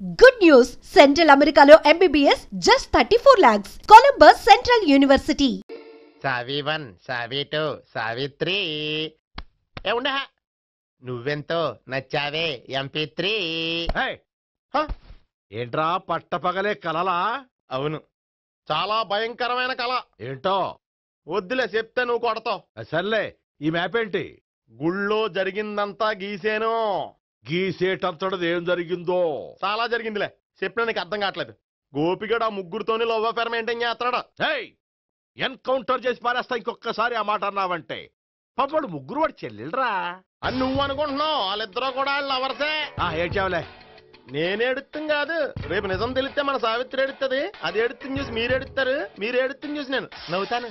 Good news! Central Americano MBBS just 34 lakhs. Columbus Central University. సావి 1 సావి 2 సావిత్రి ఏ ఉండా నువ్వెంతో నచ్చావే MP3 ఏంట్రా పట్టపగలే కలలా? అవును, చాలా భయంకరమైన కళ. ఏంటో వద్దులే, చెప్తే నువ్వు కొడతావు. సర్లే, ఈ మ్యాప్ ఏంటి? గుళ్ళో జరిగిందంతా గీసేను. గీసేటంతటది ఏం జరిగిందో? చాలా జరిగిందిలే, చెప్పినా నీకు అర్థం కావట్లేదు. గోపిగడు ఆ ముగ్గురుతోని లవ్ అఫేర్ మెయింటైన్ చేస్తాడా? ఎన్కౌంటర్ చేసి పారేస్తా ఇంకొకసారి ఆ మాట అన్నావంటే. పాపడు ముగ్గురు వాడు చెల్లెలరా అని నువ్వు అనుకుంటున్నావు, వాళ్ళిద్దరూ కూడా లవర్సే. ఏడ్చావులే. నేనేడుతుంది కాదు, రేపు నిజం తెలిస్తే మన సావిత్రి ఎడుతుంది. అది ఎడుతుంది చూసి మీరు ఎడుతారు, మీరు ఎడుతుంది చూసి నేను నవ్వుతాను.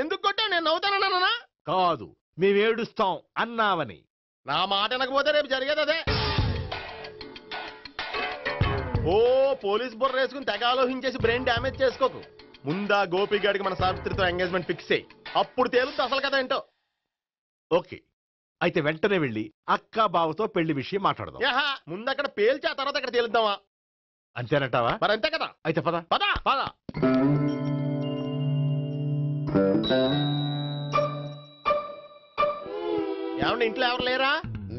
ఎందుకు కొట్టావు? నేను నవ్వుతానన్నా కాదు, మేమేడుస్తాం అన్నావని. నా మాట వినకపోతే రేపు జరిగేది అదే. ఓ పోలీస్ బుర్ర వేసుకుని తెగ ఆలోచించేసి బ్రెయిన్ డ్యామేజ్ చేసుకోకు. ముందా గోపిగాడికి మన సావిత్రితో ఎంగేజ్మెంట్ ఫిక్స్ అయ్యి అప్పుడు తేలుతుంది అసలు కదా ఏంటో. ఓకే, అయితే వెంటనే వెళ్ళి అక్క బావతో పెళ్లి విషయం మాట్లాడదాం. ముందు అక్కడ పేల్చి ఆ తర్వాత అక్కడ తేలుద్దామా? అంతేనంటావా? మరి అంతే కదా. అయితే పద పద పద. ఏమండి, ఇంట్లో ఎవరు లేరా?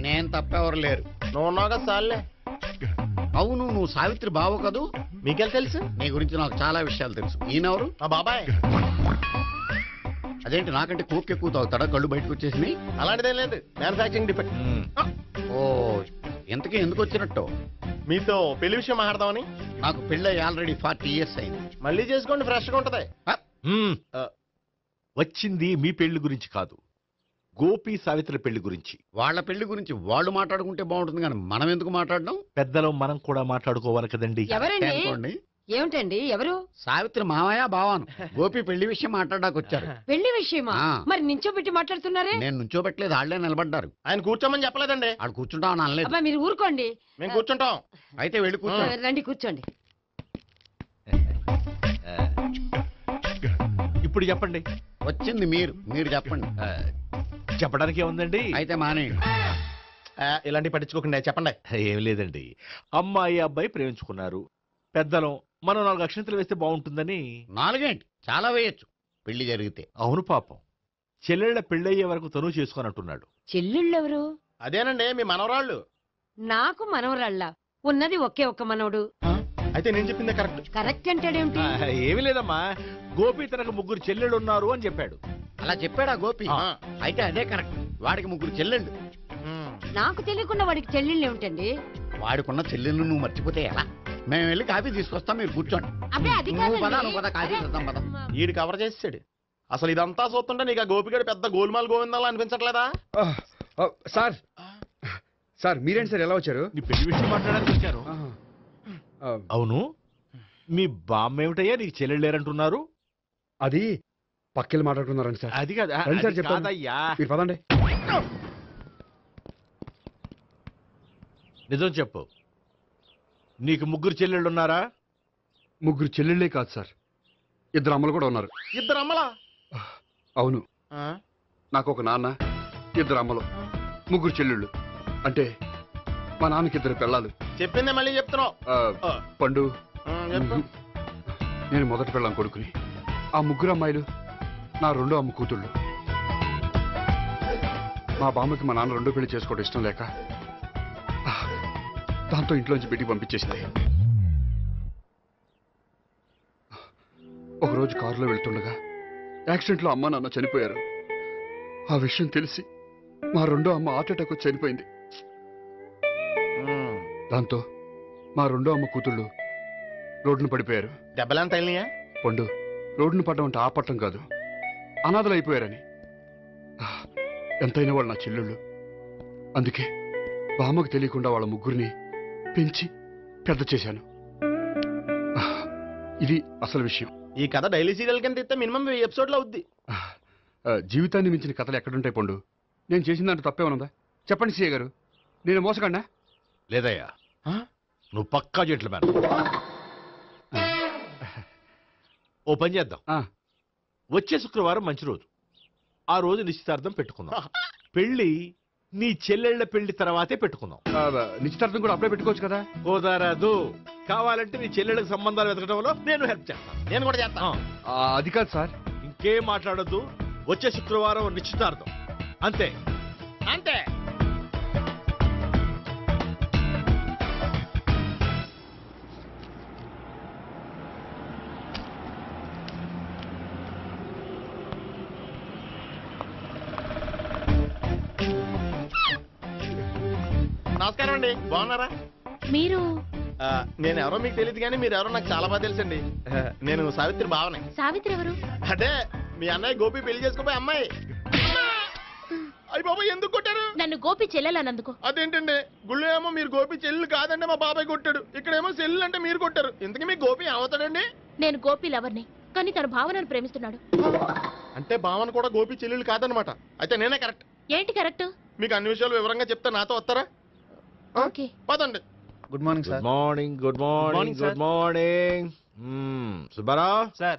నేను తప్పెవరు లేరు. నువ్వు ఉన్నావు కదా సార్లే. అవును, నువ్వు సావిత్రి బావు కదూ? మీకెళ్ళి తెలుసు? నీ గురించి నాకు చాలా విషయాలు తెలుసు. ఈయనెవరు? మా బాబాయ్. అదేంటి, నాకంటే కోక్ ఎక్కువ తాగుతాడా? కళ్ళు బయటకు వచ్చేసి? అలాంటిదేం లేదు, మ్యానుఫాక్చరింగ్ డిఫెక్ట్. ఓ, ఇంతకీ ఎందుకు వచ్చినట్టు? మీతో పెళ్లి విషయం మాట్లాడదామని. నాకు పెళ్ళి ఆల్రెడీ 40 years అయింది. మళ్ళీ చేసుకోండి, ఫ్రెష్ గా ఉంటది. వచ్చింది మీ పెళ్లి గురించి కాదు, గోపి సావిత్రి పెళ్లి గురించి. వాళ్ళ పెళ్లి గురించి వాళ్ళు మాట్లాడుకుంటే బాగుంటుంది, కానీ మనం ఎందుకు మాట్లాడడం? పెద్దలో మనం కూడా మాట్లాడుకోవాలి కదండి. అనుకోండి. ఏమిటండి ఎవరు? సావిత్రి మామయ్య బావాను. గోపి పెళ్లి విషయం మాట్లాడడానికి వచ్చారు. పెళ్లి విషయమా? మరి నించోబెట్టి మాట్లాడుతున్నారే? నేను నుంచోబెట్టలేదు, వాళ్ళే నిలబడ్డారు. ఆయన కూర్చోమని చెప్పలేదండి. వాళ్ళు కూర్చుంటామని అనలేదు. అబ్బా మీరు ఊరుకోండి. మేము కూర్చుంటాం. అయితే వెళ్ళి కూర్చోండి. రండి కూర్చోండి. ఇప్పుడు చెప్పండి. వచ్చింది మీరు, మీరు చెప్పండి. చెప్పడానికి ఏముందండి? అయితే మానేయండి. ఇలాంటి పట్టించుకోకుండా చెప్పండి. ఏం లేదండి, అమ్మాయి అబ్బాయి ప్రేమించుకున్నారు. పెద్దలం మనం 4 అక్షంతలు వేస్తే బాగుంటుందని. 4 ఏంటి, చాలా వేయచ్చు పెళ్లి జరిగితే. అవును, పాపం చెల్లెళ్ళ పెళ్ళయ్యే వరకు తను చేసుకున్నట్టున్నాడు. చెల్లెళ్ళెవరు? అదేనండి మీ మనవరాళ్ళు. నాకు మనవరాళ్ళ ఉన్నది ఒకే ఒక్క మనవడు. అయితే నేను చెప్పిందే కరెక్ట్. కరెక్ట్ అంటాడేమిటి? ఏమీ లేదమ్మా, గోపి తనకు 3 చెల్లెళ్ళు ఉన్నారు అని చెప్పాడు. అలా చెప్పాడా గోపి? అయితే అదే కరెక్ట్. వాడికి 3 చెల్లెళ్ళు. నాకు తెలియకుండా వాడికి చెల్లెళ్ళు ఏమిటండి? వాడికున్న చెల్లెళ్ళు నువ్వు మర్చిపోతే ఎలా? మేము వెళ్ళి కాఫీ తీసుకొస్తాం, మీరు కూర్చోండి. అబ్బే అది నువ్వు పద, కాదండి. నువ్వు పద, కాఫీ చేద్దాం పద. ఈడు కవర్ చేసాడు. అసలు ఇదంతా చూస్తుంటే నీకు ఆ గోపిగడు పెద్ద గోల్మాల్ గోవిందాలు అనిపించట్లేదా? సార్ సార్ మీరేంటి సార్, ఎలా వచ్చారు? నీ పెళ్లి విషయం మాట్లాడడానికి వచ్చారు. అవును, మీ బామ్మ ఏమిటయ్యా నీకు చెల్లెళ్ళు లేరంటున్నారు? అది పక్కెళ్ళి మాట్లాడుకున్నారండి సార్. అది కాదు, రండి సార్, అది చెప్తాను. కాదయ్యా. మీరు పదండి. నిజం చెప్పు, నీకు 3 చెల్లెళ్ళు ఉన్నారా? 3 చెల్లెళ్ళే కాదు సార్, 2 అమ్మలు కూడా ఉన్నారు. 2 అమ్మలా? అవును, నాకు ఒక నాన్న, 2 అమ్మలు, 3 చెల్లెళ్ళు. అంటే మా నాన్నకి 2 పిల్లలు. చెప్పిందే మళ్ళీ చెప్తున్నావు. పండు, చెప్పు. నేను మొదటి పిల్లం కొడుకుని. ఆ 3 అమ్మాయిలు నా 2వ అమ్మ కూతుళ్ళు. మా బామ్మకి మా నాన్న 2వ పెళ్లి చేసుకోవడం ఇష్టం లేక దాంతో ఇంట్లోంచి బిడ్డికి పంపించేసింది. ఒకరోజు కారులో వెళ్తుండగా యాక్సిడెంట్లో అమ్మ నాన్న చనిపోయారు. ఆ విషయం తెలిసి మా 2వ అమ్మ హార్ట్ అటాక్ వచ్చి చనిపోయింది. దాంతో మా 2వ అమ్మ కూతుళ్ళు రోడ్డును పడిపోయారు. దెబ్బలంత తగిలినాయా? పండు, రోడ్డును పడ్డం అంటే ఆపట్టం కాదు, అనాథలు అయిపోయారని. ఎంతైనా వాళ్ళు నా చెల్లెళ్ళు. అందుకే బామ్మకు తెలియకుండా వాళ్ళ 3 పెంచి పెద్ద చేశాను. ఇది అసలు విషయం. ఈ కథ డైలీ సీరియల్ కింద ఇస్తే మినిమం 1000 ఎపిసోడ్లు అవుద్ది. జీవితాన్ని మించిన కథలు ఎక్కడుంటాయి పండు? నేను చేసిన దాంట్లో తప్పేమనుందా? చెప్పండి సీఏ గారు, నేను మోసగండా? లేదయ్యా, నువ్వు పక్కా జెంట్లమ్యాన్. ఓ పని చేద్దాం, వచ్చే శుక్రవారం మంచి రోజు. ఆ రోజు నిశ్చితార్థం పెట్టుకుందాం. పెళ్లి నీ చెల్లెళ్ళ పెళ్లి తర్వాతే పెట్టుకుందాం. నిశ్చితార్థం కూడా అప్పుడే పెట్టుకోవచ్చు కదా. కుదరదు. కావాలంటే నీ చెల్లెళ్ళకి సంబంధాలు వెతకడంలో నేను హెల్ప్ చేస్తాను. నేను కూడా చేస్తాను. అది కాదు సార్. ఇంకేం మాట్లాడొద్దు. వచ్చే శుక్రవారం నిశ్చితార్థం. అంతే అంతే. నమస్కారం అండి, బాగున్నారా? మీరు నేను ఎవరో మీకు తెలియదు కానీ మీరు ఎవరో నాకు చాలా బాగా తెలుసండి. నేను సావిత్రి బావనే. సావిత్రి ఎవరు? అంటే మీ అన్నయ్య గోపి పెళ్లి చేసుకోపోయి అమ్మాయి. అయ్యి బాబాయ్ ఎందుకు కొట్టారు? నన్ను గోపి చెల్లెలన్నందుకు. అదేంటండి, గుళ్ళు ఏమో మీరు గోపి చెల్లు కాదంటే మా బాబాయ్ కొట్టాడు, ఇక్కడేమో చెల్లు అంటే మీరు కొట్టారు. ఇంతకీ మీ గోపి ఏమవుతాడండి? నేను గోపి లవర్ని, కానీ తన భావనను ప్రేమిస్తున్నాడు. అంటే భావన కూడా గోపి చెల్లెలు కాదనమాట. అయితే నేనే కరెక్ట్. ఏంటి కరెక్ట్? మీకు అన్ని విషయాలు వివరంగా చెప్తే నాతో వస్తారా? ఓకే పదండి. Good morning good morning. Good morning. Good morning. Subbarao sir,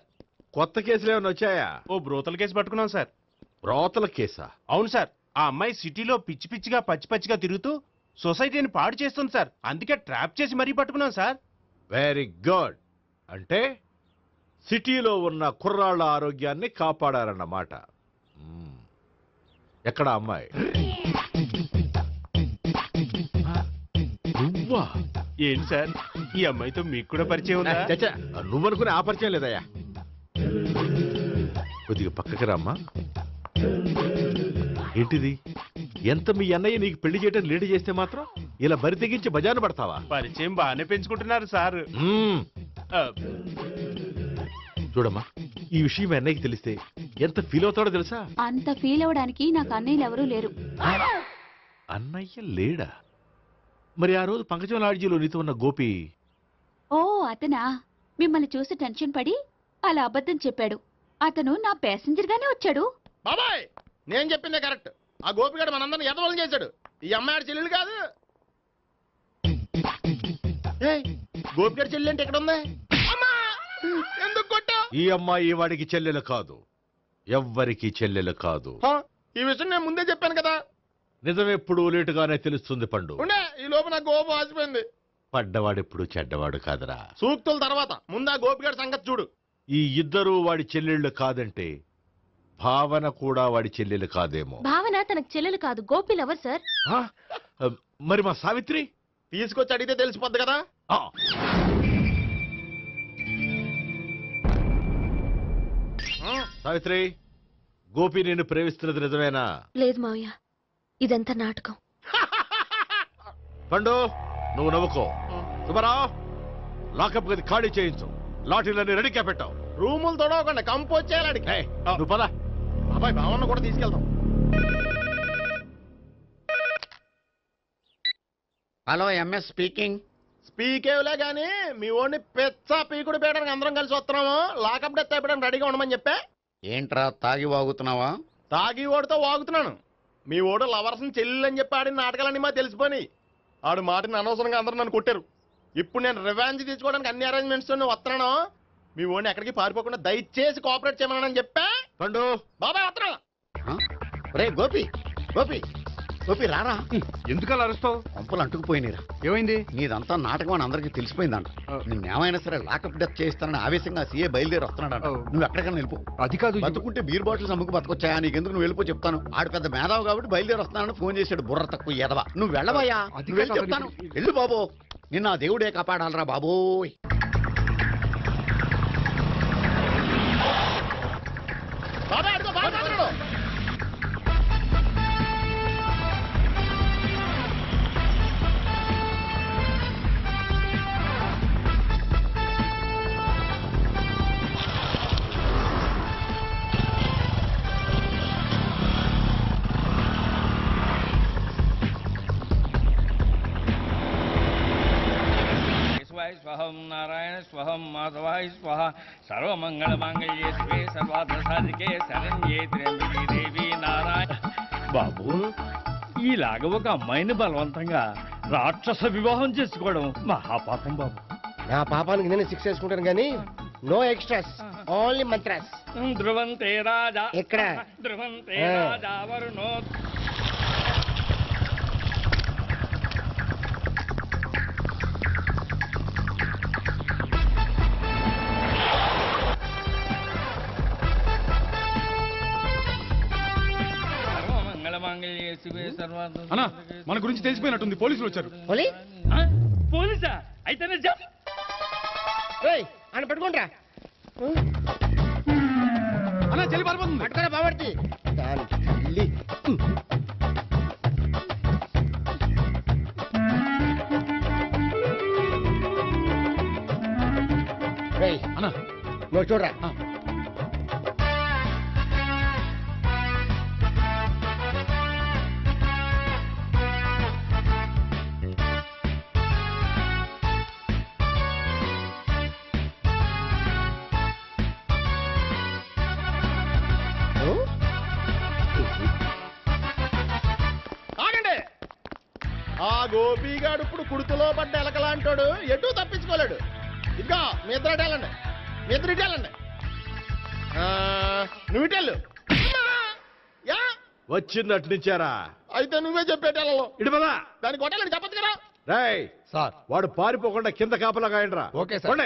కొత్త కేసులు ఏమైనా వచ్చాయా? ఓ బ్రోతల కేసు పట్టుకున్నాం సార్. రోతల కేసా? అవును సార్, ఆ అమ్మాయి సిటీలో పిచ్చి పిచ్చిగా పచ్చి పచ్చిగా తిరుగుతూ సొసైటీని పాడు చేస్తుంది సార్. అందుకే ట్రాప్ చేసి మరీ పట్టుకున్నాం సార్. Very good. అంటే సిటీలో ఉన్న కుర్రాళ్ళ ఆరోగ్యాన్ని కాపాడారన్నమాట. ఎక్కడ అమ్మాయి? నువ్వా? ఏంటి సార్, ఈ అమ్మాయితో మీకు కూడా పరిచయం ఉందా? చచ్చా, నువ్వనుకునే ఆ పరిచయం లేదయ్యా. కొద్దిగా పక్కకి రామ్మా. ఏంటిది? ఎంత మీ అన్నయ్య నీకు పెళ్లి చేయడం లేట్ చేస్తే మాత్రం ఇలా బరి తెగించి బజారు పడతావా? పరిచయం బాగానే పెంచుకుంటున్నారు సార్. చూడమ్మా, ఈ విషయం మీ అన్నయ్యకి తెలిస్తే ఎంత ఫీల్ అవుతాడో తెలుసా? అంత ఫీల్ అవడానికి నాకు అన్నయ్యలు ఎవరూ లేరు. అన్నయ్య లేడా? మరి ఆ రోజు పంకజం లాడ్జీలో నీతో ఉన్న గోపి? ఓ అతనా? మిమ్మల్ని చూసి టెన్షన్ పడి అలా అబద్ధం చెప్పాడు. అతను నా ప్యాసింజర్ గానే వచ్చాడు. బాబాయ్ నేను చెప్పిందే కరెక్ట్. ఆ గోపిగాడు మనందరిని ఎదవలం చేశాడు. ఈ అమ్మాయి చెల్లెలు కాదు. గోపిగాడి చెల్లెలు అంటే ఎక్కడ ఉంది? ఎందుకు కొట్టా? ఈ అమ్మాయి వాడికి చెల్లెలు కాదు, ఎవ్వరికి చెల్లెలు కాదు. ఈ విషయం నేను ముందే చెప్పాను కదా. నిజమెప్పుడు లేటుగానే తెలుస్తుంది పండు. ఉండే ఈ లోపు నా గోపు ఆసిపోయింది. పడ్డవాడెప్పుడు చెడ్డవాడు కాదురా. సూక్తుల తర్వాత ముందు ఆ గోపిగాడి సంగతి చూడు. ఈ ఇద్దరూ వాడి చెల్లెళ్ళు కాదంటే భావన కూడా వాడి చెల్లెలు కాదేమో. భావన తనకు చెల్లెలు కాదు, గోపి లవర్ సార్. ఆ? మరి మా సావిత్రి? తీసుకొచ్చి అడిగితే తెలిసిపోద్ది కదా. ఆ. సావిత్రి, గోపి నేను ప్రేమిస్తున్నది నిజమేనా? లేదు మావయ్య, ఇదంతా నాటకం. పండు నువ్వు నవ్వుకో. సుబ్బారావు, లాకప్ గది ఖాళీ చేయించు. లాఠీలన్నీ రెడీగా పెట్టావు. రూములు తొడవకుండా కంపోజ్ చేయాలి. నువ్వు పద. బాబాయ్ భావన కూడా తీసుకెళ్తాం. Hello, MS speaking. స్పీకేవ్లే గానీ మీ ఓడిని పెచ్చ పీకుడు పేయడానికి అందరం కలిసి వస్తున్నాము. లాకప్ డెత్ అయిపోయడానికి రెడీగా ఉండమని చెప్పే. ఏంట్రా తాగి వాగుతున్నావా? తాగి ఓడితో వాగుతున్నాను. మీ ఓడు లవర్స్ని చెల్లెలని చెప్పి ఆడిన నాటకాలన్నీ మా తెలిసిపోయి ఆడు మాటని అనవసరంగా అందరూ నన్ను కొట్టారు. ఇప్పుడు నేను రివెంజ్ తీసుకోవడానికి అన్ని అరేంజ్మెంట్స్ వస్తున్నాను. మీ ఓడిని ఎక్కడికి పారిపోకుండా దయచేసి కోఆపరేట్ చేయమని చెప్పా. పండు బాబాయ్ వస్తున్నాను. రే గోపి, గోపి, గోపి రారా. ఎందుకలా అరుస్తావు? పంపులు అంటుకుపోయినరా. ఏమైంది? నీదంతా నాటకం అని అందరికీ తెలిసిపోయిందంట. నిన్నేమైనా సరే లాకప్ డెత్ చేస్తానని ఆవేశంగా సీఏ బయలుదేరి వస్తున్నాడంట. నువ్వు ఎక్కడికైనా వెళ్ళిపో. అది కాదు. బతుకుంటే బీర్ బాటిల్స్ అమ్ముకు బతకొచ్చాయా? నీకెందుకు? నువ్వు వెళ్ళిపో చెప్తాను. ఆడు పెద్ద మేధావు కాబట్టి బయలుదేరి వస్తానని ఫోన్ చేశాడు. బుర్ర తక్కువ ఎదవా. నువ్వు వెళ్ళవయ్యా. నువ్వు వెళ్ళి చెప్తాను. వెళ్ళు బాబో. నిన్న ఆ దేవుడే కాపాడాలరా బాబోయ్. బాబాయ్ అడుగు, బాబాయ్ అడుగు. స్వహం నారాయణ స్వహం మాధవాయ స్వహ సర్వమంగళ మాంగళ్యే శివే సర్వార్థ సాధికే శరణ్యే త్ర్యంబకే దేవి నారాయణ. బాబు, ఈలాగ ఒక అమ్మాయిని బలవంతంగా రాక్షస వివాహం చేసుకోవడం మహాపాపం బాబు. నా పాపానికి నేను శిక్ష వేసుకుంటాను కానీ నో ఎక్స్ట్రాస్, ఓన్లీ మంత్రాస్. ధ్రువంతే రాజా ఎక్కడ? ధ్రువంతే రాజా వరుణో. మన గురించి తెలిసిపోయినట్టుంది, పోలీసులు వచ్చారు. ఆ? పోలీసా? అయితేనే జప్. ఆయన పట్టుకుంటా అన్నా చెల్లి పారిపోతుంది. పట్టుకురా బాబర్తి అన్నా నువ్వు చూడరా. ఆ గోపిగాడు ఇప్పుడు కుడుతులో పడ్డ ఎలకలాంటాడు, ఎటు తప్పించుకోలేడు. ఇదిగో మీ ఇద్దరు ఇటేళ్ళండి, మీ ఇద్దరు ఇటేళ్ళండి. నువ్వు ఇటెళ్ళు. వచ్చింది అట్నుంచారా? అయితే నువ్వే చెప్పేటెళ్ళలో ఇటు పదా. దానికి కొట్టాలని చెప్పచ్చు కదా. రేయ్ సార్, వాడు పారిపోకుండా కింద కాపలా కాయండిరా. Okay sir.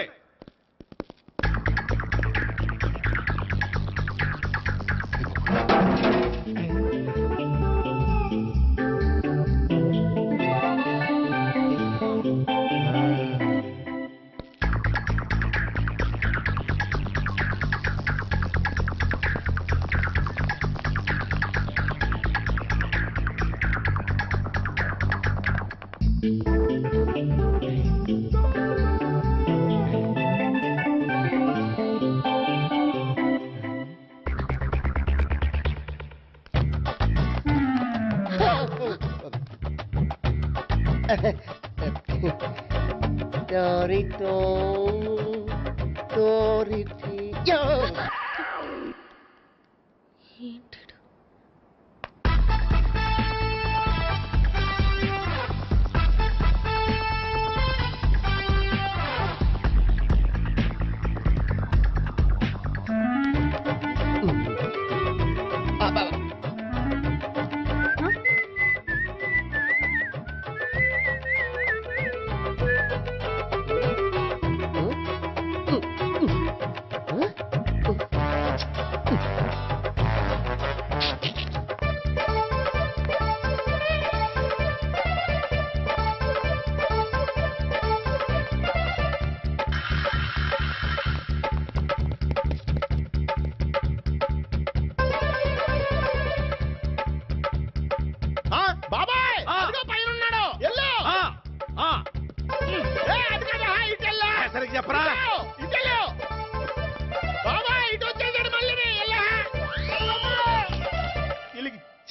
చెప్పరా?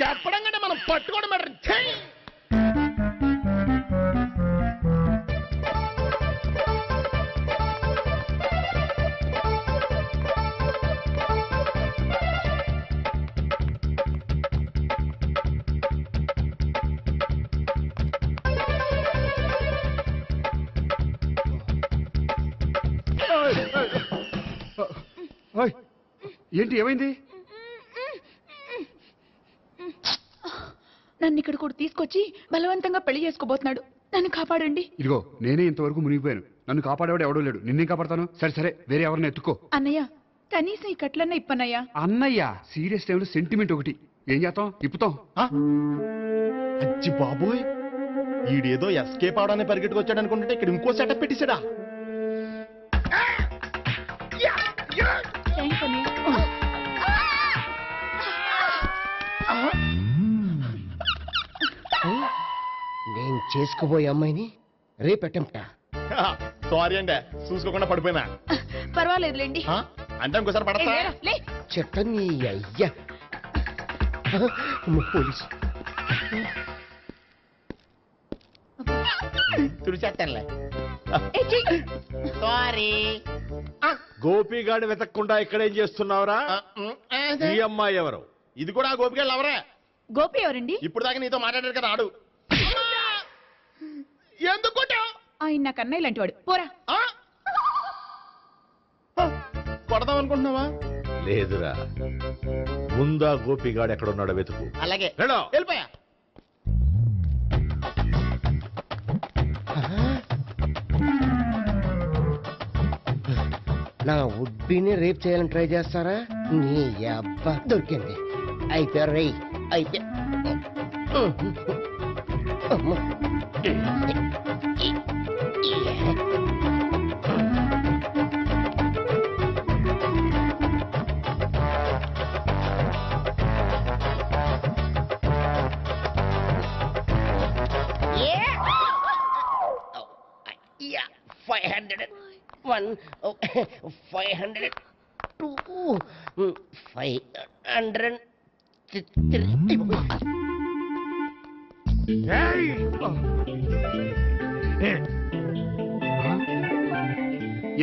చెప్పడం కంటే మనం పట్టుకోవడం బెటర్. ఏంటి, ఏమైంది? నన్ను ఇక్కడ కూడా తీసుకొచ్చి బలవంతంగా పెళ్లి చేసుకోబోతున్నాడు. నన్ను కాపాడండి. ఇదిగో నేనే ఇంతవరకు మునిగిపోయాను. నన్ను కాపాడేవాడు ఎవడో లేడు. నిన్నే కాపాడతాను. సరే సరే, వేరే ఎవరిని ఎత్తుకో. అన్నయ్య, కనీసం ఈ కట్లన్నా ఇప్పన్నయ్యా. అన్నయ్య సీరియస్ టైంలో సెంటిమెంట్ ఒకటి. ఏం చేస్తాం? ఇప్పుతాం. అచ్చి బాబోయ్, ఈడేదో ఎస్కేప్ అవడానికి పరిగెట్టుకొచ్చాడు అనుకుంటే ఇక్కడ ఇంకో సెటప్ పెట్టిసాడా? నేను చేసుకోబోయే అమ్మాయిని రేపెట్టంటా. సారీ అండి, చూసుకోకుండా పడిపోయినా. పర్వాలేదులేండి. అంటే ఇంకోసారి పడతా. చెట్ట నీ అయ్యా పోలీసు తుడిచేస్తానులే. సారీ. గోపిగాడి వెతకకుండా ఇక్కడేం చేస్తున్నావురా? ఈ అమ్మాయి ఎవరు? ఇది కూడా గోపిగాళ్ళు ఎవరే? గోపి ఎవరండి? ఇప్పుడు దాకా నీతో మాట్లాడారు కదా, ఆడు. ఎందుకు ఆయన నాకు అన్నయ్య లాంటి వాడు. పోరా. కొడదాం అనుకుంటున్నావా? లేదురా, ముందా గోపిగాడు ఎక్కడున్నాడో వెతుకు. అలాగే వెళ్ళో. వెళ్ళిపోయా. నా ఉడ్బీని రేప్ చేయాలని ట్రై చేస్తారా? నీ అబ్బా దొరికింది. అయిపోయారు రై. అయిపోయా.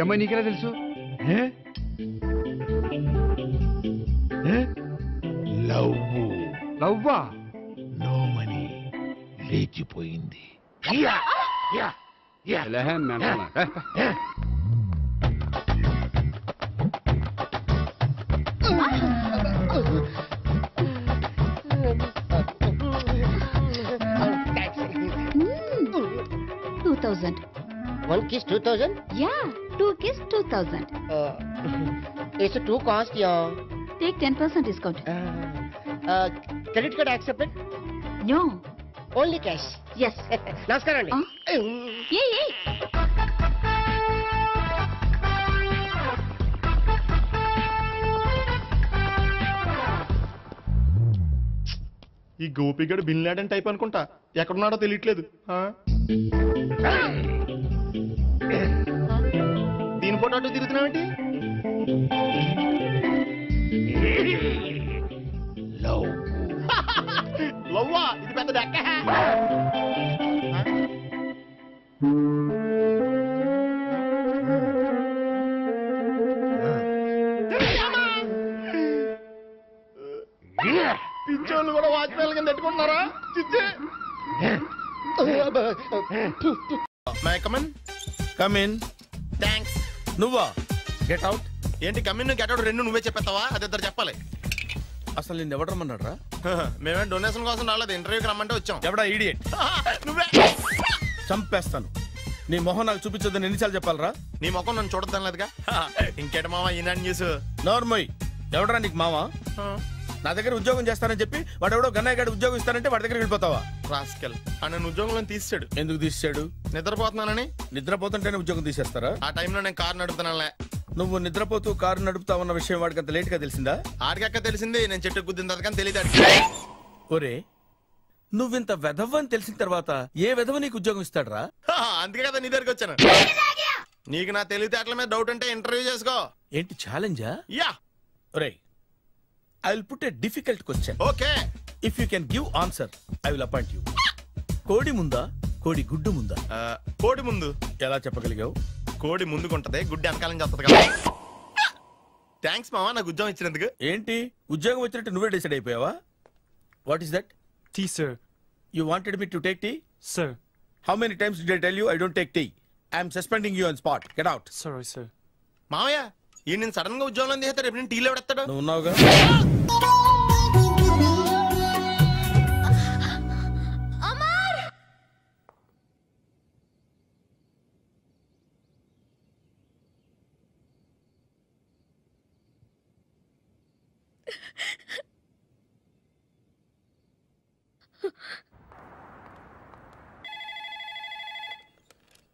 అమ్మాయి నీకెలా తెలుసు? లవ్వా? నోమని లేచిపోయింది. One kiss 2000? Yeah, 2 kiss 2000. It's too cost, yeah. Take 10% discount. Credit card accepted? No. Only cash. Yes. నమస్కారం అండి. Hey. ఈ గోపిగడు బిన్ లాడెన్ టైప్ అనుకుంటా, ఎక్కడున్నాడో తెలియట్లేదు. దీని ఫోటో అటు తిరుగుతున్నావేంటి? లవ్వా? ఇది పెద్ద డెక్క. పించోళ్ళు కూడా వాచ్మెన్ కింద పెట్టుకుంటున్నారా? చిచ్చే. కమిన్. థ్యాంక్స్. నువ్వా? Get out. ఏంటి కమిన్ గెట్ అవుట్ రెండు నువ్వే చెప్పేస్తావా? అది ఇద్దరు చెప్పాలి. అసలు నిన్ను ఎవరు రమ్మన్నారా? మేమే డొనేషన్ కోసం రాలేదు, ఇంటర్వ్యూకి రమ్మంటే వచ్చాం. ఎవడా ఈడియట్? నువ్వే. చంపేస్తాను. నీ మొహం నాకు చూపించొద్దని ఎన్నిసార్లు చెప్పాలరా? నీ మొహం నన్ను చూడద్దాం లేదుగా. ఇంకేట మామ ఈనాడు న్యూస్. నార్మల్. ఎవడరా నీకు మామ? నా దగ్గర ఉద్యోగం చేస్తానని చెప్పి వాడు ఎవడో గన్నయ్య గారి ఉద్యోగం ఇస్తానంటే వాడి దగ్గర వెళ్ళిపోతావా? రాస్కల్. నన్ను ఉద్యోగంలో తీసాడు. ఎందుకు తీసాడు? నిద్రపోతున్నానని. నిద్రపోతుంటేనే ఉద్యోగం తీసేస్తారా? ఆ టైంలో నేను కారు నడుపుతానులే. నువ్వు నిద్రపోతూ కారు నడుపుతావన్న విషయం వాడికి అంత లేట్ గా తెలిసిందా? ఆడికక్క తెలిసింది, నేను చెట్టు గుద్దిన తర్వాత కానీ తెలియదు. ఒరే, నువ్వింత వెధవ్ అని తెలిసిన తర్వాత ఏ వెధవ నీకు ఉద్యోగం ఇస్తాడరా? అందుకే కదా నీ దగ్గరికి వచ్చాను. నీకు నా తెలివితేటల మీద డౌట్ అంటే ఇంటర్వ్యూ చేసుకో. ఏంటి ఛాలెంజా? యా. ఒరే, I will put a difficult question. Okay. If you can give answer, I will appoint you. కోడి ముందా కోడి గుడ్డు ముందా? కోడి ముందు. ఎలా చెప్పగలిగావు? కోడి ముందుకుంటది, గుడ్డి వెనకాలని చేస్తుంది కదా. థ్యాంక్స్ మామా నాకు ఉద్యోగం ఇచ్చినందుకు. ఏంటి ఉద్యోగం వచ్చినట్టు నువ్వే డిసైడ్ అయిపోయావా? What is that? Tea sir. You wanted me to take tea? Sir. How many times did I tell you I don't take tea? I am suspending you on spot. Get out. Sorry sir. మామయ్య ఈ నేను sudden గా ఉద్యోగంలో తీస్తాడు, రేపు నేను టీలో పెడతాడు. నువ్వు ఉన్నావుగా.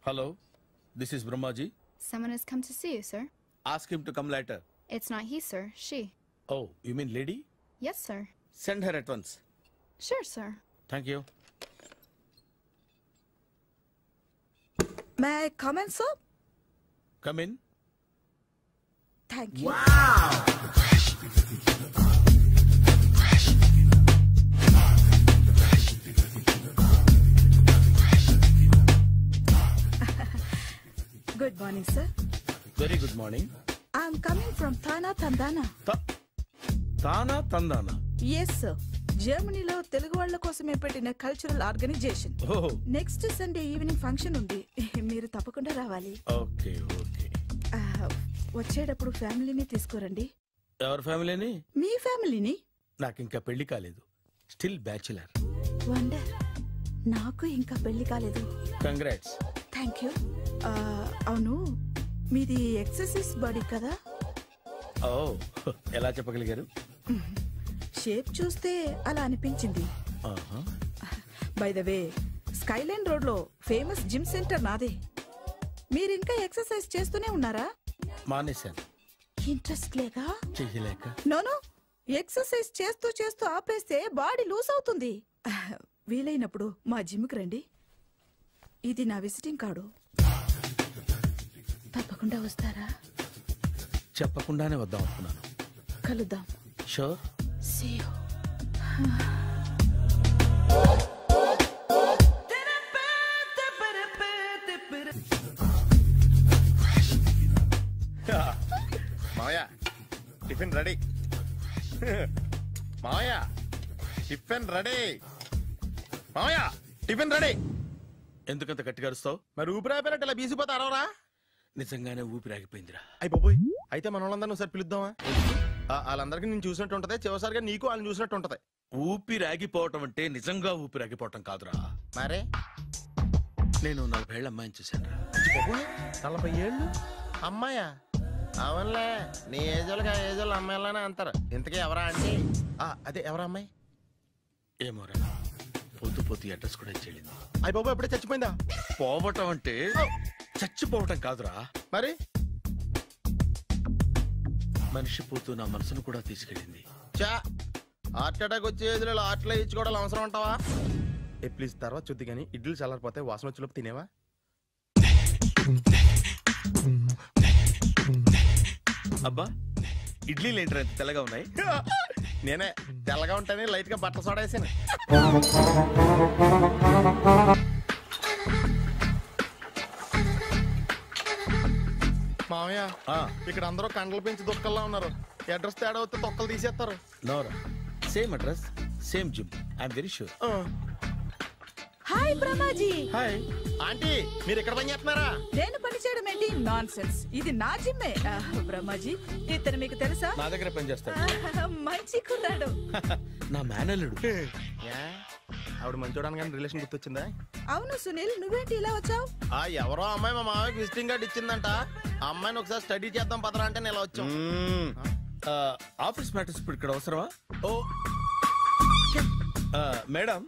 Hello, this is Brahmaji. Someone has come to see you, sir. Ask him to come later. It's not he, sir. She. Oh, you mean lady? Yes, sir. Send her at once. Sure, sir. Thank you. May I come in, sir? Come in. Thank you. Wow! Good morning, sir. Very good morning. I'm coming from Thana Tandana. Thana Tandana? Yes, sir. జర్మనీలో తెలుగు వాళ్ళ కోసమే పెట్టిన cultural organization. Next Sunday evening function ఉంది, మీరు తప్పకుండా రావాలి. Okay okay. వచ్చేటప్పుడు ఫ్యామిలీని తీసుకురండి. ఎవరి ఫ్యామిలీని? మీ ఫ్యామిలీని. నాకు ఇంకా పెళ్లి కాలేదు, స్టిల్ బ్యాచులర్. వండర్. నాకు ఇంకా పెళ్లి కాలేదు. కంగ్రాట్స్. Thank you. అవును, మీది ఎక్సర్సైజ్ బాడీ కదా? ఓ, ఎలా చెప్పగలిగారు? షేప్ చూస్తే అలా అనిపించింది. By the way, Skyline road లో ఫేమస్ జిమ్ సెంటర్ నాదే. మీరింకా ఎక్సర్సైజ్ చేస్తూనే ఉన్నారా? మానేశాను. ఇంట్రెస్ట్ లేగా? చెయ్యలేక. నోను, ఎక్సర్సైజ్ చేస్తూ చేస్తూ ఆపేస్తే బాడీ లూజ్ అవుతుంది. వీలైనప్పుడు మా జిమ్కి రండి. ఇది నా విజిటింగ్ కార్డు. తప్పకుండా వస్తారా? చెప్పకుండానే వద్దాం అనుకున్నాను. కలుద్దాం. షూర్. See you. మావయ్య టిఫిన్ రెడీ. మావయ్య టిఫిన్ రెడీ. మావయ్య టిఫిన్ రెడీ. ఎందుకంత గట్టిగా అరుస్తావు? మరి ఊపిరి అయిపోయినట్టు ఇలా బీసిపోతే అరవరా? నిజంగానే ఊపిరాగిపోయిందిరా. అయ్యి బాబోయ్, అయితే మన వాళ్ళందరినీ ఒకసారి పిలుద్దామా? వాళ్ళందరికీ నేను చూసినట్టు ఉంటది, చివరిసారిగా నీకు వాళ్ళని చూసినట్టు ఉంటది. ఊపిరాగిపోవటం అంటే నిజంగా ఊపిరాగిపోవటం కాదురా. మరే నేను 40 ఏళ్ల అమ్మాయిని చూశాను. 40 ఏళ్ళు అమ్మాయా? అవునులే, నీ ఏజోళ్ళకి ఆ ఏజోళ్ళు అమ్మాయిలానే అంటారు. ఇంతకీ ఎవరా అంటే? అదే ఎవరా అమ్మాయి? ఏమోరా, పొద్దు పొద్దు అడ్రస్ కూడా చెల్లింది. అయ్యి బాబు ఎప్పుడే చచ్చిపోయిందా? పోవటం అంటే చచ్చిపోవటం కాదురా. మరి మనిషి పోతూ నా మనసును కూడా తీసుకెళ్ళింది. చా, హార్ట్ అటాక్ వచ్చే ఏజ్లో హార్ట్లో ఇచ్చుకోవడం అవసరం ఉంటావా? ప్లీజ్ తర్వాత చూద్ది కానీ ఇడ్లీలు చల్లారిపోతే వాసన వచ్చేలోపు తినేవా? అబ్బా, ఇడ్లీలు ఏంటి అంత తెల్లగా ఉన్నాయి? నేనే తెల్లగా ఉంటానే లైట్ గా బట్టలు సోడేసాను. మామయ్య, ఇక్కడ అందరూ కండలు పెంచి దుక్కల్లా ఉన్నారు. అడ్రస్ తేడా వస్తే తొక్కలు తీసేస్తారు. నోరా, same address, same gym. I'm very sure. Hi Brahmaji. Hi aunty, మీరు ఇక్కడ పని చేస్తున్నారా? నేను పని చేయడం ఏంటి? Nonsense. ఇది నా జిమ్మే. బ్రహ్మాజీ, ఇతను మీకు తెలుసా? నా దగ్గర పని చేస్తాడు. మంచి కుర్రాడు. నా మేనల్లుడు. ఆవిడ మంచి చూడడానికి రిలేషన్ గుర్తొచ్చిందా? అవును సునీల్, నువ్వేంటి ఇలా వచ్చావు? ఎవరో అమ్మాయి మా మామయ్యకి విజిటింగ్ కార్డు ఇచ్చిందంట. ఆ అమ్మాయిని ఒకసారి స్టడీ చేద్దాం పదరా అంటే నేను ఇలా వచ్చాం. ఆఫీస్ మ్యాటర్స్ ఇప్పుడు ఇక్కడ అవసరమా? ఓ మేడం,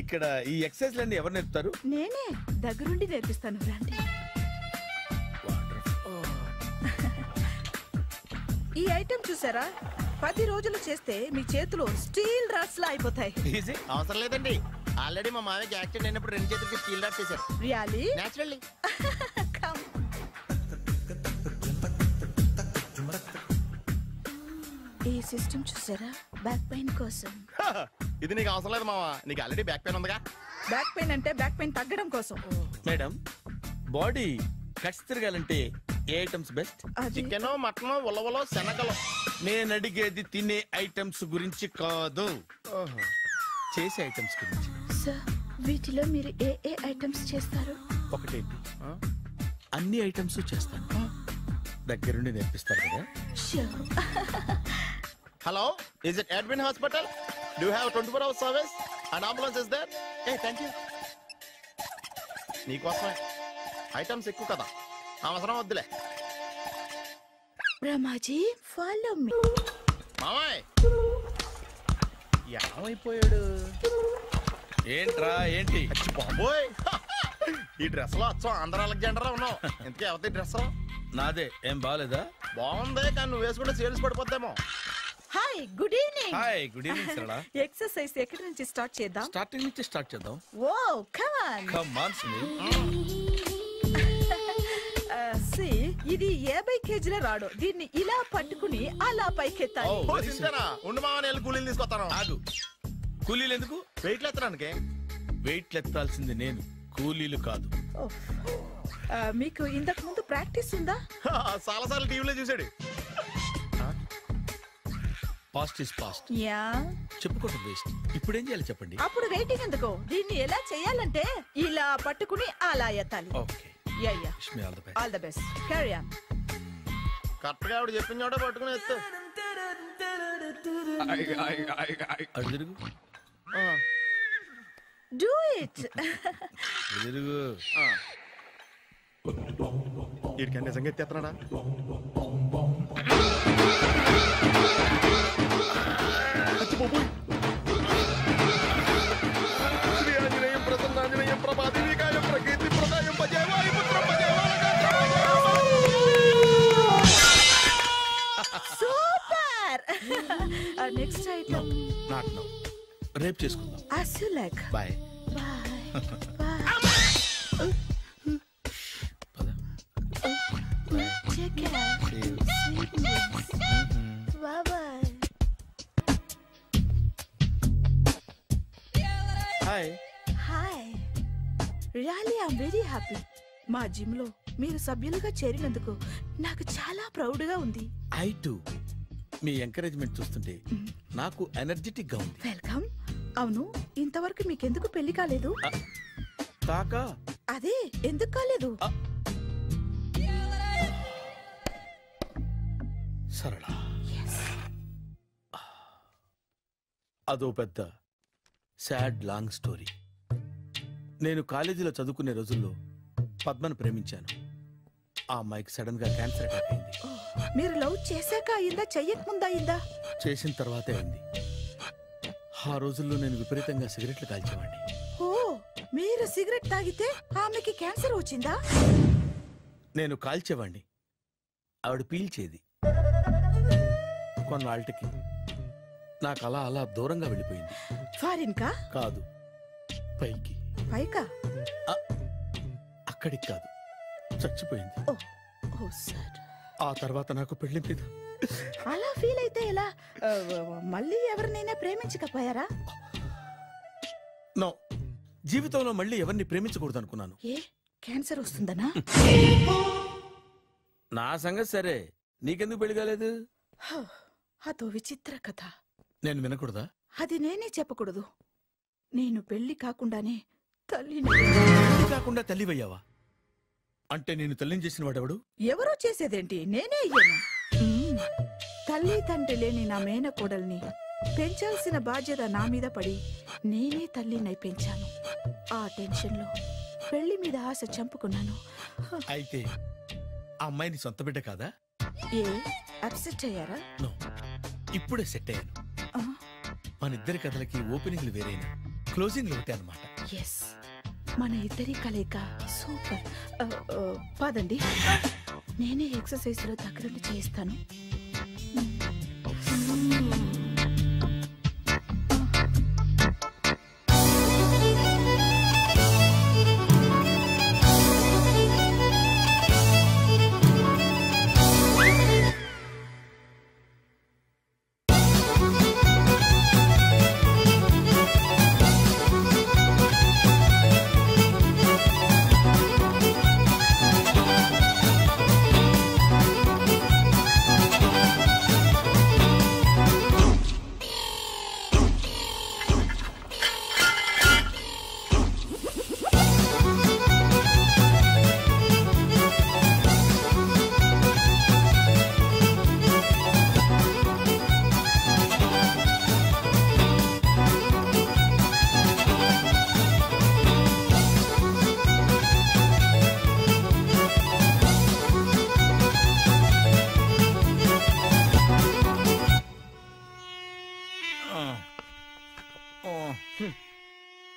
ఇక్కడ ఈ ఎక్సర్సైజ్ లన్నీ ఎవరు నేర్పుతారు? నేనే దగ్గరుండి నేర్పిస్తాను. రండి. ఈ ఐటెం చూసారా? 10 రోజులు చేస్తే మీ చేతులు స్టీల్ రాట్స్ లా అయిపోతాయి. అవసరం లేదండి, ఆల్రెడీ మా మామయ్యకి యాక్సిడెంట్ అయినప్పుడు 2 చేతులకి స్టీల్ రాట్ చేశారు. రియల్లీ? నేచురల్లీ. ఈ సిస్టమ్ చూసారా? బ్యాక్ పెయిన్ కోసం. ఇది నీకు అవసరం లేదు మావా, నీకు ఆల్రెడీ బ్యాక్ పెయిన్ ఉందిగా. బ్యాక్ పెయిన్ అంటే బ్యాక్ పెయిన్ తగ్గడం కోసం. మేడం, బాడీ కట్స్ తిరగాలంటే ఏ ఐటమ్స్ బెస్ట్? చికెన్, మటన్, ఉలవలో, శనగలు. నేను అడిగేది తినే ఐటమ్స్ గురించి కాదు, చేసే ఐటమ్స్ గురించి. సార్, వీటిలో మీరు ఏ ఏ ఐటమ్స్ చేస్తారు? ఒకటేంటి, అన్ని ఐటమ్స్ చేస్తాను. దగ్గరుండి నేర్పిస్తారు కదా? Hello, is it Edwin Hospital? Do you have 24 hours service? An ambulance is there? Hey, thank you. నీకోసమే. ఐటమ్స్ ఎక్కువ కదా, అవసరం వద్దులే. Brahmaji, follow me. మామయ్య ఏమైపోయాడు? ఏంట్రా ఏంటి? బాబోయ్, ఈ డ్రెస్ లో వచ్చాం ఆంధ్ర అలెగ్జాండర్ ఉన్నావు. ఇంతకీ ఎవరి డ్రెస్? నాదే. ఏం బాగాలేదా? బాగుంది, కానీ నువ్వు వేసుకుంటే సేల్స్ పడిపోద్దేమో. Hi, good evening. Hi, good evening Sarala. Exercise ఎక్కడి నుంచి స్టార్ట్ చేద్దాం? స్టార్టింగ్ నుంచి స్టార్ట్ చేద్దాం. Oh, come on. Come on Sunil. ఇది 50 కేజీల రాడు. దీన్ని ఇలా పట్టుకుని అలా పైకెత్తాలి. ఉండు మామ, నేను కూలీలు తీసుకొస్తాను. ఆగు, కూలీలు ఎందుకు? వెయిట్లు ఎత్తడానికి. వెయిట్లు ఎత్తాల్సింది నేను, కూలీలు కాదు. మీకు ఇంతకు ముందు ప్రాక్టీస్ ఉందా? చాలా సార్లు టీవీలో చూసాడు. Past is past. యా, చెప్పుకోవడం వేస్ట్. ఇప్పుడు ఏం చేయాలి చెప్పండి? అప్పుడు వెయిటింగ్ ఎందుకు? దీన్ని ఎలా చేయాలంటే ఇలా పట్టుకుని అలా ఎత్తాలి. Okay, ya ya, all the best. Carry on. Correct గా ఆవిడ చెప్పిన చోట పట్టుకుని ఎత్తు. అటు తిరుగు. Do it. తిరుగు. వీడికి నిజంగా ఎత్తేస్తున్నాడా? శ్రీ ఆంజనేయం ప్రసన్నాంజనేయం రేపు చేసుకుందాం. As you like. Bye. Take care. Bye-bye. Hi. Hi. Really, I'm very happy. మా జిమ్ లో మీరు సభ్యులుగా చేరినందుకు నాకు చాలా ప్రౌడ్ గా ఉంది. I to. మీ ఎంకరేజ్మెంట్ చూస్తుంటే నాకు ఎనర్జెటిక్ గా ఉంది. వెల్కమ్. అవును, ఇంతవరకు మీకెందుకు పెళ్లి కాలేదు? కాకా అదే ఎందుకు కాలేదు? సరళ, అదో పెద్ద సాడ్ లాంగ్ స్టోరీ. నేను కాలేజీలో చదువుకునే రోజుల్లో పద్మను ప్రేమించాను. ఆ అమ్మాయికి సడన్ గా క్యాన్సర్ అటాక్ అయింది. మీరు లవ్ చేశాక అయిందా, చెయ్యక ముందా అయిందా? చేసిన తర్వాతే అయింది. ఆ రోజుల్లో నేను విపరీతంగా సిగరెట్లు కాల్చేవాడిని. ఓ, మీరు సిగరెట్ తాగితే ఆమెకి క్యాన్సర్ వచ్చిందా? నేను కాల్చేవాడిని, ఆవిడ పీల్చేది. కొన్నాళ్ళకి నాకు అలా అలా దూరంగా వెళ్ళిపోయింది. ఫారిన్ కా? కాదు, పైకి. పైకా? అక్కడికి కాదు, చచ్చిపోయింది. ఓ సార్. ఆ తర్వాత నాకు పెళ్లి మీద. అలా ఫీల్ అయితే ఎలా? మళ్ళీ ఎవరినైనా ప్రేమించకపోయారా? నో, జీవితంలో మళ్ళీ ఎవరిని ప్రేమించకూడదు అనుకున్నాను. ఏ, క్యాన్సర్ వస్తుందనా? నా సంగతి సరే, నీకెందుకు పెళ్లి కాలేదు? అదో విచిత్ర కథ. నేను వినకూడదా? అది నేనే చెప్పకూడదు. నేను పెళ్లి కాకుండానే తల్లిని. పెళ్లి కాకుండా తల్లివయ్యావా? అంటే నేను తల్లిని చేసిన వాడెవడు? ఎవరో చేసేదేంటి, నేనే అయ్యాను. తల్లి తండ్రి లేని నా మేనకోడల్ని పెంచాల్సిన బాధ్యత నా మీద పడి నేనే తల్లినై పెంచాను. ఆ టెన్షన్ లో పెళ్లి మీద ఆశ చంపుకున్నాను. అయితే ఆ అమ్మాయిని సొంత బిడ్డ కాదా? ఏ, అప్సెట్ అయ్యారా? నో, ఇప్పుడే సెట్ అయ్యాను. మన ఇద్దరి కథలకి ఓపెనింగ్లు వేరైనా క్లోజింగ్లు ఒకటే అన్నమాట. ఎస్, మన ఇద్దరి కలయిక సూపర్. పదండి, నేనే ఎక్సర్సైజ్ లో దగ్గరుండి చేయిస్తాను.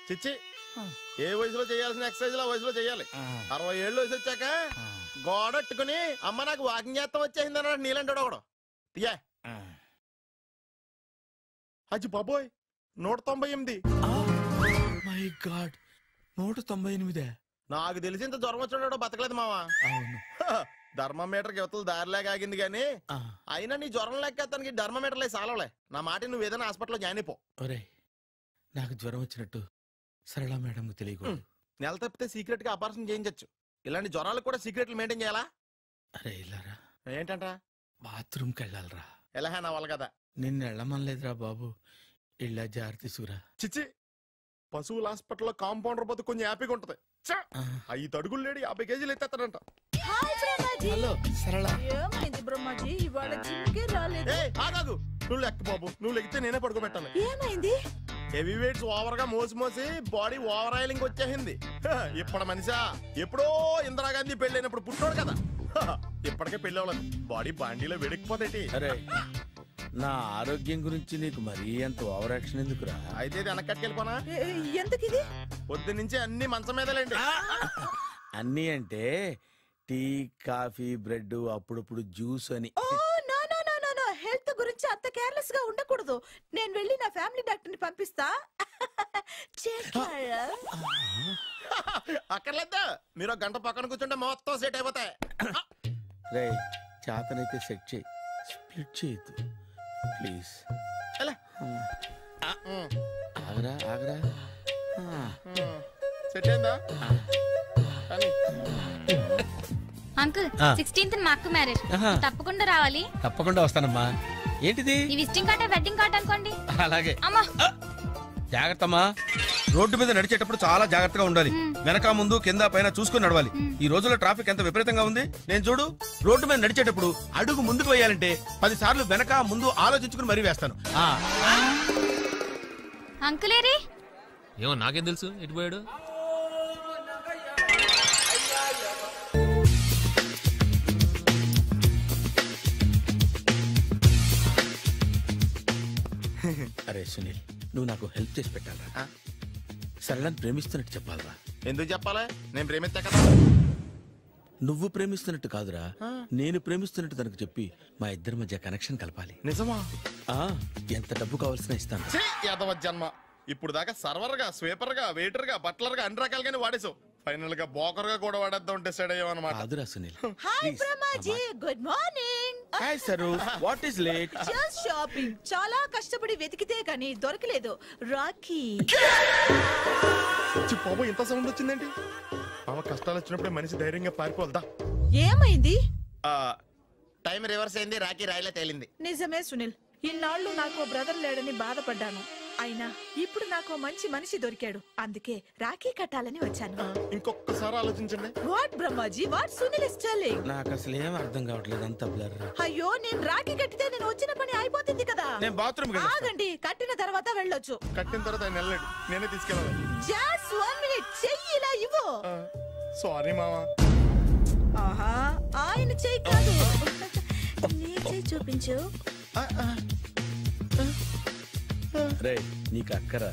చిచ్చి, ఏ వయసులో చేయాల్సిన ఎక్సర్సైజ్ ఆ వయసులో చేయాలి. 60 ఏళ్ళు వయసు వచ్చాక గోడట్టుకుని అమ్మ నాకు వాకింగ్ చేస్తాం వచ్చేసింది అన్నాడు నీలంటాడు ఒకడు. తీయా అచ్చి బాబోయ్, 198. My God, 198. నాకు తెలిసి ఇంత జ్వరం వచ్చాడో బతకలేదు మావా. ధర్మమీటర్కి యువతలు దారిలాగా ఆగింది గానీ అయినా నీ జ్వరం లెక్క అతనికి ధర్మమీటర్లే సాలవలే. నా మాట నువ్వు ఏదైనా హాస్పిటల్లో జాయిన్ అయిపో. ఒరే, నాకు జ్వరం వచ్చినట్టు సరళ మేడం తెలియకూడదు. నెల తప్పితే సీక్రెట్ గా ఆపరేషన్ చేయించచ్చు. ఇలాంటి జ్వరాలకు కూడా సీక్రెట్లు మెయింటైన్ చేయాలా? అరే ఇల్లారా, ఏంటంట? బాత్రూమ్కి వెళ్ళాలరా. ఎలా నా వాళ్ళ కదా. నిన్ను వెళ్ళమనలేదురా బాబు, ఇళ్ళ జారి తీసుకురా. చిచ్చి, పశువుల హాస్పిటల్లో కాంపౌండర్ పోతే కొంచెం హ్యాపీగా ఉంటది. 5 అడుగులు లేడి 50 కేజీలు ఎత్తేస్తాడంట. హలో సరళ. ఏమైంది బ్రహ్మాజీ, ఇవాళ జిమ్కే రాలేదు? ఆగాగు, నువ్వు లెక్క బాబు, నువ్వు లెక్కితే నేనే పడుకోబెట్టాను. ఏమైంది? హెవీ వెయిట్స్ ఓవర్ గా మోసి బాడీ ఓవర్ ఆయిలింగ్ వచ్చేసింది. ఇప్పుడు మనిషా ఎప్పుడో ఇందిరాగాంధీ పెళ్ళైనప్పుడు పుట్టినోడు కదా. ఇప్పటికే పెళ్ళి అవ్వలేదు, బాడీ బాండీలో వెడికిపోతేటి. అరే, నా ఆరోగ్యం గురించి నీకు మరీ అంత ఓవర్ యాక్షన్ ఎందుకురా? అయితే ఇది వెనకట్టుకెళ్ళిపోనా? ఎందుకు ఇది? పొద్దు నుంచి అన్ని మంచం మీదలేండి. అన్ని అంటే టీ, కాఫీ, బ్రెడ్, అప్పుడప్పుడు జ్యూస్ అని. హెల్త్ గురించి అంత కేర్ కేర్లెస్ గా ఉండకూడదు. నేను వెళ్ళి నా ఫ్యామిలీ డాక్టర్ ని పంపిస్తా. అక్కర్లేదా, మీరు ఒక గంట పక్కన కూర్చుంటే మొత్తం సెట్ అయిపోతాయి. రే చేతనైతే సెట్ చేయి, స్ప్లిట్ చేయొద్దు ప్లీజ్. ఆగరా ఆగరా. సెట్ అయిందా? అంకుల్ 16th మా అక్క మ్యారేజ్, తప్పకుండా రావాలి. తప్పకుండా వస్తానమ్మా. ఏంటిది? ఈ విజిటింగ్ కార్డ్ వెడ్డింగ్ కార్డ్ అనుకోండి. అలాగే. అమ్మా జాగ్రత్తమ్మా. రోడ్డు మీద నడిచేటప్పుడు చాలా జాగ్రత్తగా ఉండాలి. వెనక ముందు కింద పైన చూసుకుని నడవాలి. ఈ రోజుల్లో ట్రాఫిక్ ఎంత విపరీతంగా ఉంది. నేను చూడు, రోడ్డు మీద నడిచేటప్పుడు అడుగు ముందుకు వేయాలంటే 10 సార్లు వెనక ముందు ఆలోచించుకుని మరీ వేస్తాను. అంకులేరి ఏమో నాకేం తెలుసు ఎటు పోయాడు. అరే సునీల్, నువ్వు నాకు హెల్ప్ చేసి పెట్టాలరా. సరళని ప్రేమిస్తున్నట్టు చెప్పాలరా. ఎందుకు చెప్పాలి? నేను ప్రేమిస్తా కదా. నువ్వు ప్రేమిస్తున్నట్టు కాదురా, నేను ప్రేమిస్తున్నట్టు తనకు చెప్పి మా ఇద్దరి మధ్య కనెక్షన్ కలపాలి. నిజమా? ఎంత డబ్బు కావాల్సిన ఇస్తాను. యాదవ జన్మ. ఇప్పుడు దాకా సర్వర్ గా, స్వీపర్ గా, వెయిటర్ గా, బట్లర్ గా అన్ని రకాలుగానే వాడేసావు. ఫైనల్ గా బోకర్ గా కూడా వాడేద్దాం డిసైడ్ అయ్యామన్నమాట. కాదురా Sunil. Hi Brahmaji, good morning. Hi sir, what is late? Just shopping. చాలా కష్టపడి వెతికితే కానీ దొరకలేదు. రాఖీ. బాబు ఇంత సౌండ్ వచ్చిందేంటి? మామ కష్టాలు వచ్చినప్పుడే మనిషి ధైర్యంగా పారిపోల్దా. ఏమైంది? టైం రివర్స్ అయింది, రాఖీ రాయిలా తేలింది. నిజమే సునీల్, ఇన్నాళ్ళు నాకు బ్రదర్ లేడని బాధపడ్డాను. అయినా ఇప్పుడు నాకు మంచి మనిషి దొరికాడు. అందుకే రాఖీ కట్టాలని వచ్చాను. ఇంకొకసారి ఆలోచించండి. What Brahmaji, what Sunil is telling? నాకు అసలు ఏం అర్థం కావట్లేదు, అంత బ్లర్. అయ్యో, నేను రాఖీ కట్టితే నేను వచ్చిన పని అయిపోతుంది కదా. నేను బాత్రూమ్ ఆగండి, కట్టిన తర్వాత వెళ్ళొచ్చు. కట్టిన తర్వాత ఆయన వెళ్ళాడు, నేనే తీసుకెళ్ళాలి. జస్ట్ 1 minute, చెయ్యి ఇలా ఇవ్వు. సారీ మామా. ఆహా, ఆయన చెయ్యి కాదు, నీ చెయ్యి చూపించు. రే నీకు అక్కరా?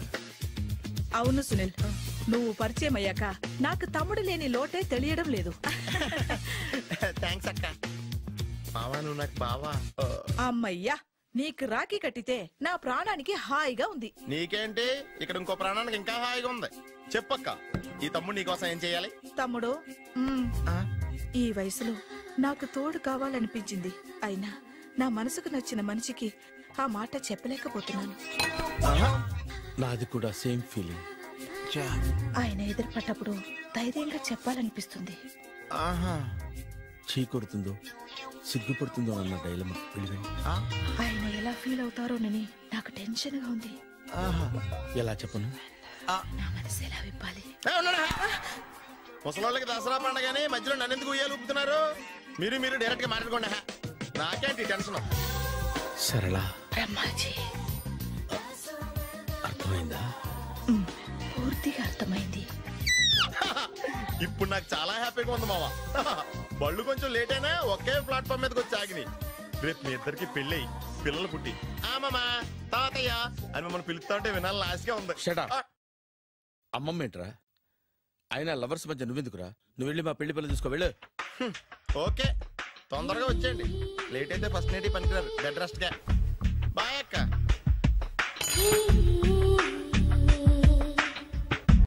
అవును సునీల్, నువ్వు పరిచయం అయ్యాక నాకు తమ్ముడు లేని లోటే తెలియడం లేదు. థ్యాంక్స్ అక్క. బావా నువ్వు నాకు బావా. అమ్మయ్యా, నీకు రాఖీ కట్టితే నా ప్రాణానికి హాయిగా ఉంది. నీకేంటి, ఇక్కడ ఇంకో ప్రాణానికి ఇంకా హాయిగా ఉంది. చెప్పక్క, ఈ తమ్ముడు నీకోసం ఏం చేయాలి? తమ్ముడు, ఈ వయసులో నాకు తోడు కావాలనిపించింది. అయినా నా మనసుకు నచ్చిన మనిషికి ఆ మాట చెప్పలేకపోతున్నాను. నాది కూడా సేమ్ ఫీలింగ్. ఆయన ఎదురుపడ్డప్పుడు ధైర్యంగా చెప్పాలనిపిస్తుంది. చీకొడుతుందో సిగ్గుపడుతుందో అన్న డైలమా. ఆయన ఎలా ఫీల్ అవుతారోనని నాకు టెన్షన్ గా ఉంది. ఎలా చెప్పను? నా మనసు ఎలా విప్పాలి? ముసలోళ్ళకి దసరా పండగని మధ్యలో నన్ను ఎందుకు ఉయ్యాలు ఊపుతున్నారు? మీరు డైరెక్ట్ గా మాట్లాడుకోండి. నాకేంటి టెన్షన్? సరళ, బ్రహ్మాజీ, అర్థమైందా? పూర్తిగా అర్థమైంది. ఇప్పుడు నాకు చాలా హ్యాపీగా ఉంది మావా. బళ్ళు కొంచెం లేట్ అయినా ఒకే ప్లాట్ఫామ్ మీదకి వచ్చి ఆగినాయి. రేపు మీ ఇద్దరికి పెళ్ళి పిల్లలు పుట్టి మామా తాతయ్య అని మమ్మల్ని పిలుస్తా ఉంటే వినాలని ఆశగా ఉంది. అమ్మమ్మ ఏంట్రా? అయినా లవర్స్ మధ్య నువ్వెందుకురా? నువ్వు వెళ్ళి మా పెళ్లి పిల్లలు చూసుకో, వెళ్ళు. ఓకే, తొందరగా వచ్చేయండి. లేట్ అయితే ఫస్ట్ నైట్ పనికిరారు. బెడ్ రెస్ట్ గా. బాయ్ అక్క.